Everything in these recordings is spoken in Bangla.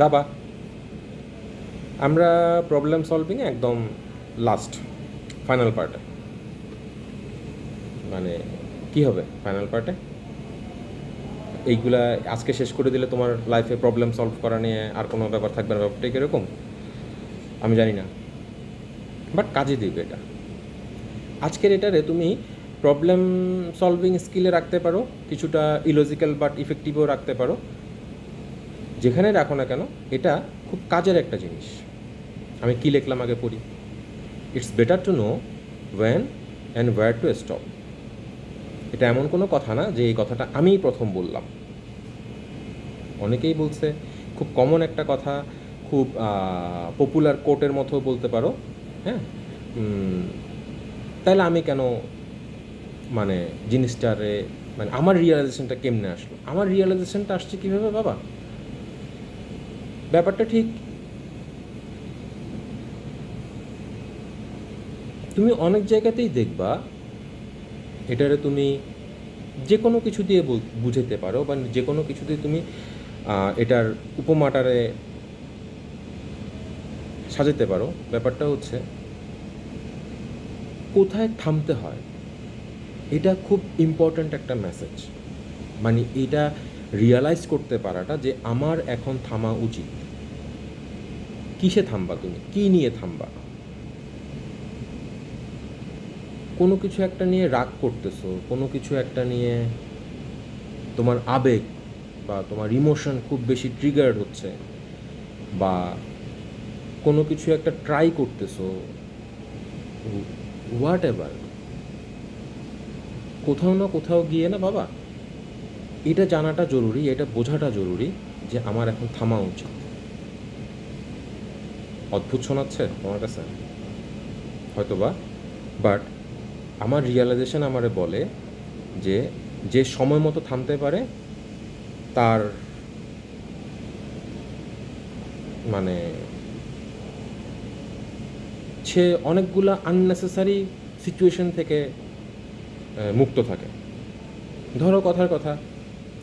বাবা, আমরা প্রবলেম সলভিংয়ে একদম লাস্ট ফাইনাল পার্টে। মানে কি হবে ফাইনাল পার্টে? এইগুলা আজকে শেষ করে দিলে তোমার লাইফে প্রবলেম সলভ করা নিয়ে আর কোনো ব্যাপার থাকবে না। ব্যাপারটা কীরকম আমি জানি না, বাট কাজে দিবে এটা। আজকের এটারে তুমি প্রবলেম সলভিং স্কিলে রাখতে পারো, কিছুটা ইলজিক্যাল বাট ইফেক্টিভও রাখতে পারো। যেখানে রাখো না কেন, এটা খুব কাজের একটা জিনিস। আমি কী লিখলাম আগে পড়ি। It's better to know when and where to stop. এটা এমন কোনো কথা না যে এই কথাটা আমিই প্রথম বললাম, অনেকেই বলছে। খুব কমন একটা কথা, খুব পপুলার কোটের মতো বলতে পারো। হ্যাঁ, তাহলে আমি কেন মানে জিনিসটারে মানে আমার রিয়েলাইজেশনটা কেমনে আসলো? আমার রিয়েলাইজেশনটা আসছে কীভাবে বাবা? ব্যাপারটা ঠিক তুমি অনেক জায়গাতেই দেখবা এটারে তুমি যে কোনো কিছু দিয়ে বুঝাতে পারো, বা যে কোনো কিছু দিয়ে তুমি এটার উপমাটারে সাজাতে পারো। ব্যাপারটা হচ্ছে কোথায় থামতে হয়, এটা খুব ইম্পর্ট্যান্ট একটা মেসেজ। মানে এটা রিয়ালাইজ করতে পারাটা যে আমার এখন থামা উচিত। কিসে থামবা তুমি? কী নিয়ে থামবা? কোনো কিছু একটা নিয়ে রাগ করতেছো, কোনো কিছু একটা নিয়ে তোমার আবেগ বা তোমার ইমোশন খুব বেশি ট্রিগার্ড হচ্ছে, বা কোনো কিছু একটা ট্রাই করতেছো, হোয়াট এভার, কোথাও না কোথাও গিয়ে না বাবা, এটা জানাটা জরুরি, এটা বোঝাটা জরুরি যে আমার এখন থামা উচিত। অদ্ভুত শোনাচ্ছে তোমার কাছে হয়তো বা, বাট আমার রিয়েলাইজেশন আমারে বলে যে যে সময় মতো থামতে পারে তার মানে সে অনেকগুলা আননেসেসারি সিচুয়েশন থেকে মুক্ত থাকে। ধরো কথার কথা,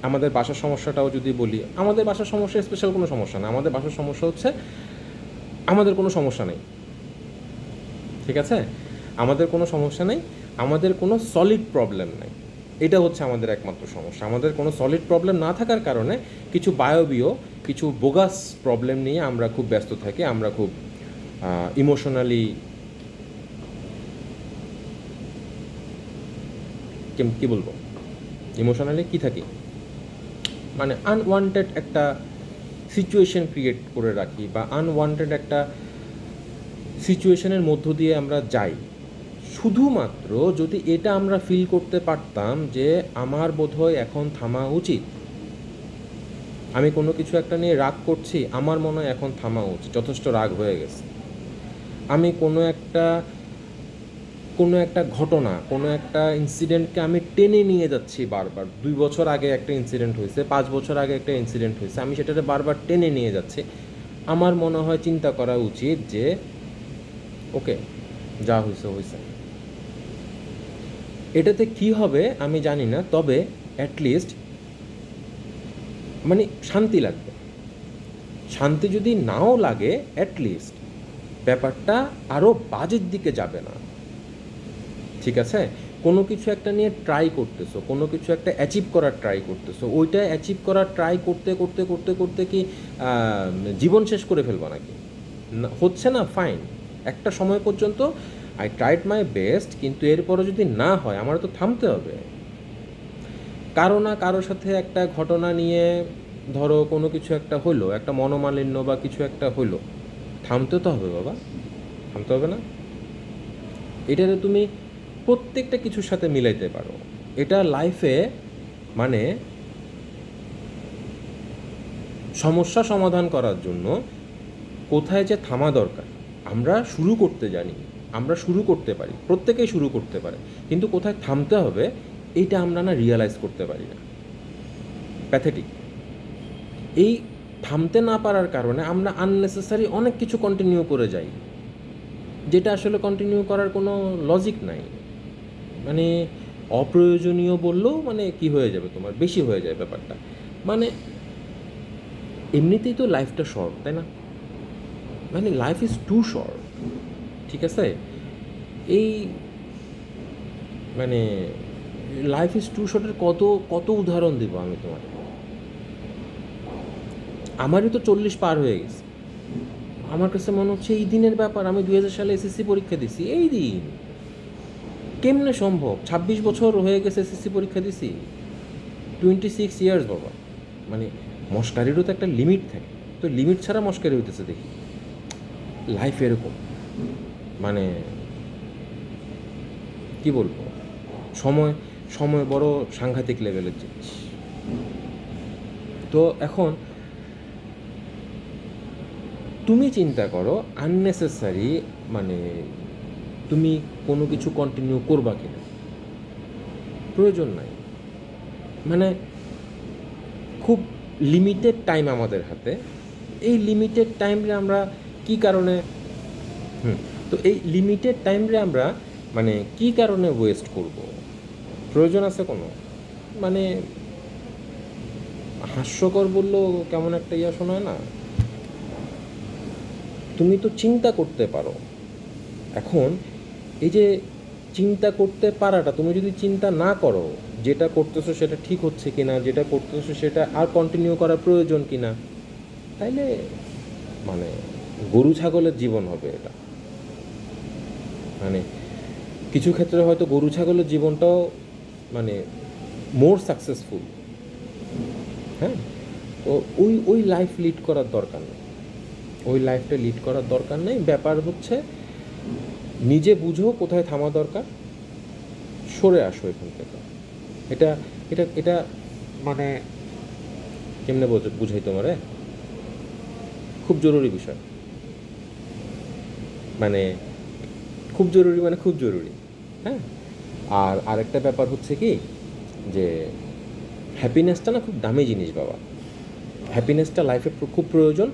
আমাদের বাসার সমস্যাটাও যদি বলি, আমাদের বাসার সমস্যা স্পেশাল কোনো সমস্যা না। আমাদের বাসার সমস্যা হচ্ছে আমাদের কোনো সমস্যা নেই, ঠিক আছে? আমাদের কোনো সমস্যা নেই, আমাদের কোনো সলিড প্রবলেম নেই। এটা হচ্ছে আমাদের একমাত্র সমস্যা। আমাদের কোনো সলিড প্রবলেম না থাকার কারণে কিছু বায়বীয়, কিছু বোগাস প্রবলেম নিয়ে আমরা খুব ব্যস্ত থাকি। আমরা খুব ইমোশনালি কী বলবো, ইমোশনালি কী থাকি, মানে আনওয়ান্টেড একটা সিচুয়েশন ক্রিয়েট করে রাখি, বা আনওয়ান্টেড একটা সিচুয়েশনের মধ্য দিয়ে আমরা যাই। শুধুমাত্র যদি এটা আমরা ফিল করতে পারতাম যে আমার বোধহয় এখন থামা উচিত, আমি কোনো কিছু একটা নিয়ে রাগ করছি, আমার মনে হয় এখন থামা উচিত, যথেষ্ট রাগ হয়ে গেছে। আমি কোনো একটা ঘটনা, কোনো একটা ইনসিডেন্টকে আমি টেনে নিয়ে যাচ্ছি বারবার। 2 বছর আগে একটা ইনসিডেন্ট হয়েছে, 5 বছর আগে একটা ইনসিডেন্ট হয়েছে, আমি সেটাকে বারবার টেনে নিয়ে যাচ্ছি। আমার মনে হয় চিন্তা করা উচিত যে ওকে, যা হয়েছে হয়েছে। এটাতে কি হবে আমি জানি না, তবে অ্যাটলিস্ট মানে শান্তি লাগবে। শান্তি যদি নাও লাগে, অ্যাটলিস্ট ব্যাপারটা আরও বাজের দিকে যাবে না, ঠিক আছে? কোনো কিছু একটা নিয়ে ট্রাই করতেছো, কোনো কিছু একটা অ্যাচিভ করার ট্রাই করতেছো, ওইটা অ্যাচিভ করার ট্রাই করতে করতে করতে করতে কি জীবন শেষ করে ফেলবো নাকি? হচ্ছে না, ফাইন, একটা সময় পর্যন্ত আই ট্রাইড মাই বেস্ট, কিন্তু এরপরও যদি না হয় আমার তো থামতে হবে। কারো না কারোর সাথে একটা ঘটনা নিয়ে ধরো কোনো কিছু একটা হলো, একটা মনোমালিন্য বা কিছু একটা হলো, থামতে তো হবে বাবা, থামতে হবে না? এটাতে তুমি প্রত্যেকটা কিছুর সাথে মিলাইতে পারো। এটা লাইফে মানে সমস্যা সমাধান করার জন্য কোথায় যে থামা দরকার আমরা শুরু করতে জানি, আমরা শুরু করতে পারি, প্রত্যেকেই শুরু করতে পারে, কিন্তু কোথায় থামতে হবে এইটা আমরা না রিয়ালাইজ করতে পারি না। প্যাথেটিক। এই থামতে না পারার কারণে আমরা আননেসেসারি অনেক কিছু কন্টিনিউ করে যাই, যেটা আসলে কন্টিনিউ করার কোনো লজিক নাই। মানে অপ্রয়োজনীয় বললেও মানে কি হয়ে যাবে, তোমার বেশি হয়ে যায় ব্যাপারটা। মানে এমনিতেই তো লাইফটা শর্ট, তাই না? মানে লাইফ ইজ টু শর্ট, ঠিক আছে? এই মানে লাইফ ইজ টু শর্টের কত কত উদাহরণ দিব আমি তোমার। আমারই তো 40 পার হয়ে গেছে। আমার কাছে মনে হচ্ছে এই দিনের ব্যাপার। আমি 2000 সালে এসএসসি পরীক্ষা দিছি, এই দিন কেমনে সম্ভব? 26 বছর হয়ে গেছে এসএসসি পরীক্ষা দিছি, 26 ইয়ার্স বাবা। মানে মস্কারিরও তো একটা লিমিট থাকে, তো লিমিট ছাড়া মস্কারি হইতেছে দেখি। লাইফ এরকম, মানে কি বলবো, সময় সময় বড় সাংঘাতিক লেভেলের জিনিস। তো এখন তুমি চিন্তা করো আননেসেসারি, মানে তুমি কোনো কিছু কন্টিনিউ করবা কিনা, প্রয়োজন নাই। মানে খুব লিমিটেড টাইম আমাদের হাতে, এই লিমিটেড টাইমে আমরা কি কারণে তো এই লিমিটেড টাইমে আমরা মানে কি কারণে ওয়েস্ট করব? প্রয়োজন আছে কোনো? মানে হাস্যকর বললেও কেমন একটা শোনায় না? তুমি তো চিন্তা করতে পারো। এখন এই যে চিন্তা করতে পারাটা, তুমি যদি চিন্তা না করো যেটা করতেছো সেটা ঠিক হচ্ছে কিনা, যেটা করতেছো সেটা আর কন্টিনিউ করার প্রয়োজন কিনা, তাইলে মানে গরু ছাগলের জীবন হবে এটা। মানে কিছু ক্ষেত্রে হয়তো গরু ছাগলের জীবনটাও মানে মোর সাকসেসফুল। হ্যাঁ, তো ওই লাইফ লিড করার দরকার নেই, ওই লাইফটা লিড করার দরকার নেই। ব্যাপার হচ্ছে নিজে বুঝো কোথায় থামা দরকার, সরে আসো এখান থেকে। এটা এটা এটা মানে কেমনে বুঝাই তোমারে, খুব জরুরি বিষয়। মানে খুব জরুরি, মানে খুব জরুরি। হ্যাঁ, আর আরেকটা ব্যাপার হচ্ছে কি, যে হ্যাপিনেসটা না খুব দামি জিনিস বাবা। হ্যাপিনেসটা লাইফে খুব প্রয়োজন,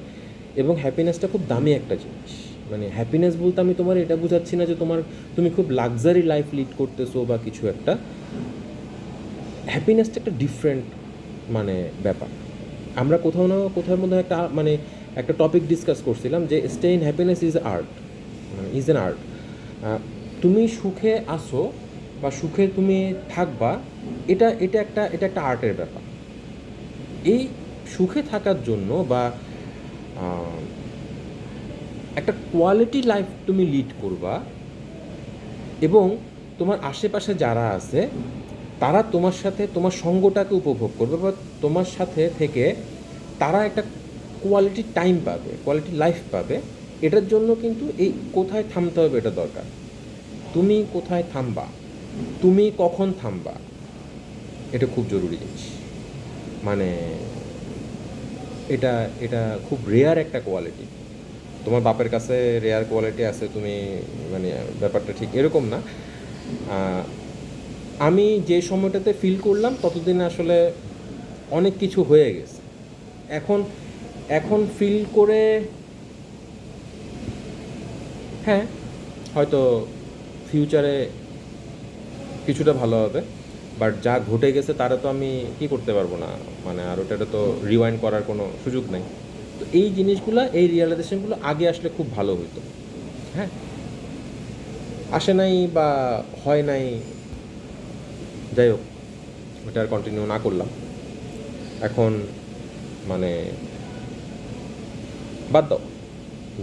এবং হ্যাপিনেসটা খুব দামি একটা জিনিস। মানে হ্যাপিনেস বলতে আমি তোমার এটা বোঝাচ্ছি না যে তুমি খুব লাক্সারি লাইফ লিড করতেছো বা কিছু একটা। হ্যাপিনেসটা একটা ডিফারেন্ট মানে ব্যাপার। আমরা কোথাও না কোথাও মধ্যে একটা টপিক ডিসকাস করছিলাম যে stay in happiness is art, মানে ইজ অ্যান আর্ট। তুমি সুখে আসো বা সুখে তুমি থাকবা, এটা একটা আর্টের ব্যাপার। এই সুখে থাকার জন্য বা একটা কোয়ালিটি লাইফ তুমি লিড করবা, এবং তোমার আশেপাশে যারা আছে তারা তোমার সাথে তোমার সঙ্গটাকে উপভোগ করবে, বা তোমার সাথে থেকে তারা একটা কোয়ালিটি টাইম পাবে, কোয়ালিটি লাইফ পাবে। এটার জন্য কিন্তু এই কোথায় থামতে হবে এটা দরকার। তুমি কোথায় থামবা, তুমি কখন থামবা, এটা খুব জরুরি জিনিস। মানে এটা এটা খুব রেয়ার একটা কোয়ালিটি। তোমার বাপের কাছে রেয়ার কোয়ালিটি আছে, তুমি মানে ব্যাপারটা ঠিক এরকম না। আমি যে সময়টাতে ফিল করলাম ততদিন আসলে অনেক কিছু হয়ে গেছে। এখন এখন ফিল করে হ্যাঁ, হয়তো ফিউচারে কিছুটা ভালো হবে, বাট যা ঘটে গেছে তারা তো আমি কি করতে পারবো না, মানে আর ওটা তো রিওয়াইন্ড করার কোনো সুযোগ নেই। তো এই জিনিসগুলো, এই রিয়েলাইজেশনগুলো আগে আসলে খুব ভালো হতো। হ্যাঁ, আসে নাই বা হয় নাই, যাই হোক, ওটা আর কন্টিনিউ না করলাম। এখন মানে বাদ দাও,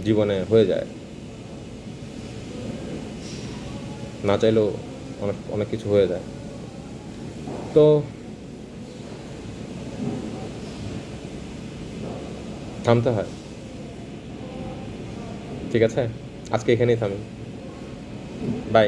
জীবনে হয়ে যায়, না চাইলেও অনেক অনেক কিছু হয়ে যায়। তো থামতে হয়। ঠিক আছে, আজকে এখানেই থামি। বাই।